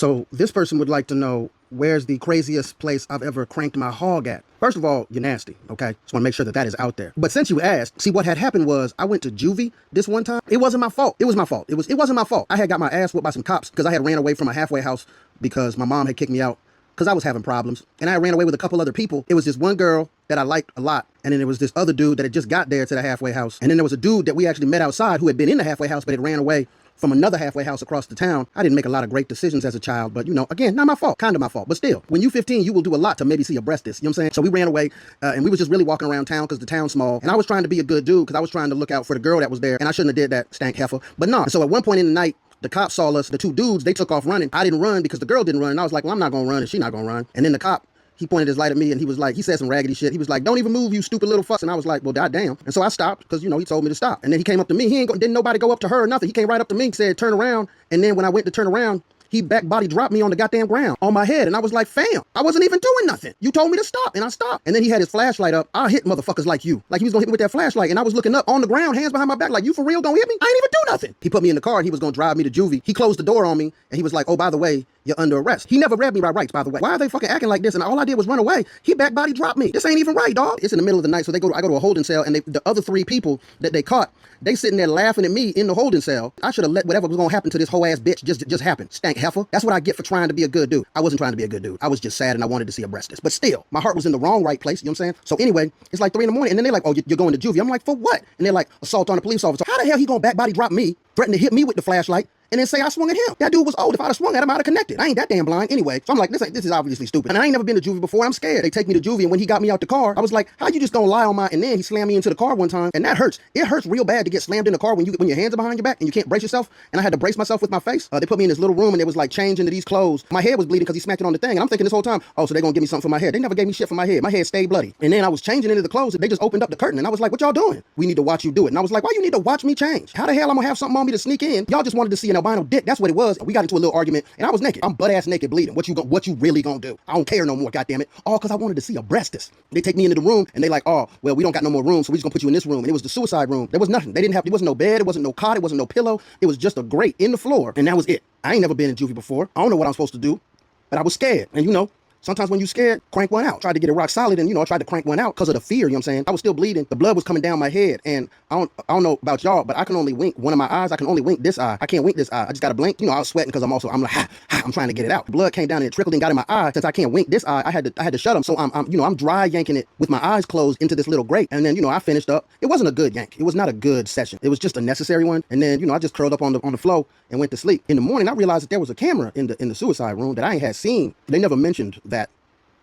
So this person would like to know, where's the craziest place I've ever cranked my hog at? First of all, you're nasty, okay? Just want to make sure that that is out there. But since you asked, see, what had happened was I went to juvie this one time. It wasn't my fault. It was my fault. It wasn't my fault. I had got my ass whooped by some cops because I had ran away from a halfway house because my mom had kicked me out because I was having problems. And I ran away with a couple other people. It was this one girl that I liked a lot. And then there was this other dude that had just got there to the halfway house. And then there was a dude that we actually met outside who had been in the halfway house but had ran away from another halfway house across the town. I didn't make a lot of great decisions as a child, but, you know, again, not my fault, kind of my fault. But still, when you're 15, you will do a lot to maybe see a breastis, you know what I'm saying? So we ran away, and we was just really walking around town because the town's small. And I was trying to be a good dude because I was trying to look out for the girl that was there, and I shouldn't have did that, stank heifer. But no, so at one point in the night, the cops saw us, the two dudes, they took off running. I didn't run because the girl didn't run. And I was like, well, I'm not going to run and she's not going to run. And then the cop, he pointed his light at me and he was like, he said some raggedy shit. He was like, don't even move, you stupid little fuss. And I was like, well, goddamn. And so I stopped because, you know, he told me to stop. And then he came up to me. Didn't nobody go up to her or nothing. He came right up to me and said, turn around. And then when I went to turn around, he back body dropped me on the goddamn ground on my head. And I was like, fam, I wasn't even doing nothing. You told me to stop and I stopped. And then he had his flashlight up. I hit motherfuckers like you. Like he was gonna hit me with that flashlight. And I was looking up on the ground, hands behind my back, like, you for real gonna hit me? I ain't even do nothing. He put me in the car and he was gonna drive me to juvie. He closed the door on me and he was like, oh, by the way, you're under arrest. He never read me my rights, by the way. Why are they fucking acting like this? And all I did was run away. He back body dropped me. This ain't even right, dog. It's in the middle of the night, so I go to a holding cell, and the other three people that they caught, they sitting there laughing at me in the holding cell. I should have let whatever was gonna happen to this whole ass bitch just happen. Stank heifer. That's what I get for trying to be a good dude. I wasn't trying to be a good dude. I was just sad and I wanted to see a breastis. But still, my heart was in the right place. You know what I'm saying? So anyway, it's like 3 in the morning, and then they're like, oh, you're going to juvie. I'm like, for what? And they're like, assault on a police officer. How the hell he gonna back body drop me, threaten to hit me with the flashlight, and then say I swung at him? That dude was old. If I'd have swung at him, I'd have connected. I ain't that damn blind. Anyway, so I'm like, this is obviously stupid. And I ain't never been to juvie before. I'm scared. They take me to juvie, and when he got me out the car, I was like, how you just gonna lie on my, and then he slammed me into the car one time, and that hurts. It hurts real bad to get slammed in the car when your hands are behind your back and you can't brace yourself. And I had to brace myself with my face. They put me in this little room and it was like change into these clothes. My head was bleeding because he smacked it on the thing. And I'm thinking this whole time, oh, so they're gonna give me something for my head. They never gave me shit for my head. My head stayed bloody. And then I was changing into the clothes and they just opened up the curtain and I was like, what y'all doing? We need to watch you do it. And I was like, why you need to watch me change? How the hell I'm gonna have something on me to sneak in? Y'all just wanted to see an albino dick. That's what it was. We got into a little argument and I was naked. I'm butt ass naked bleeding. What you really gonna do? I don't care no more, goddammit. All because I wanted to see a breastis. They take me into the room and they like, oh, well, we don't got no more room, so we just gonna put you in this room. And it was the suicide room. There was nothing. There wasn't no bed, it wasn't no cot, it wasn't no pillow. It was just a grate in the floor. And that was it. I ain't never been in juvie before. I don't know what I'm supposed to do, but I was scared. And you know, sometimes when you're scared, crank one out. Tried to get it rock solid and, you know, I tried to crank one out because of the fear, you know what I'm saying? I was still bleeding. The blood was coming down my head. And I don't know about y'all, but I can only wink one of my eyes. I can only wink this eye. I can't wink this eye. I just got to blink. You know, I was sweating because I'm like, I'm trying to get it out. The blood came down and it trickled and got in my eye. Since I can't wink this eye, I had to shut them. So I'm dry yanking it with my eyes closed into this little grate. And then, you know, I finished up. It wasn't a good yank. It was not a good session. It was just a necessary one. And then, you know, I just curled up on the floor and went to sleep. In the morning, I realized that there was a camera in the suicide room that I ain't had seen. They never mentioned that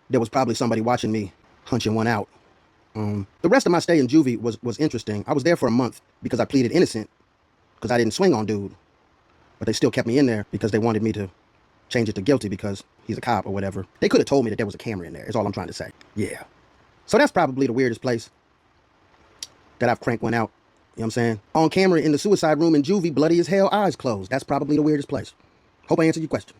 there was probably somebody watching me hunching one out. The rest of my stay in juvie was interesting. I was there for a month because I pleaded innocent because I didn't swing on dude. But they still kept me in there because they wanted me to change it to guilty because he's a cop or whatever. They could have told me that there was a camera in there, is all I'm trying to say. Yeah. So that's probably the weirdest place that I've cranked one out. You know what I'm saying? On camera in the suicide room in juvie, bloody as hell, eyes closed. That's probably the weirdest place. Hope I answered your question.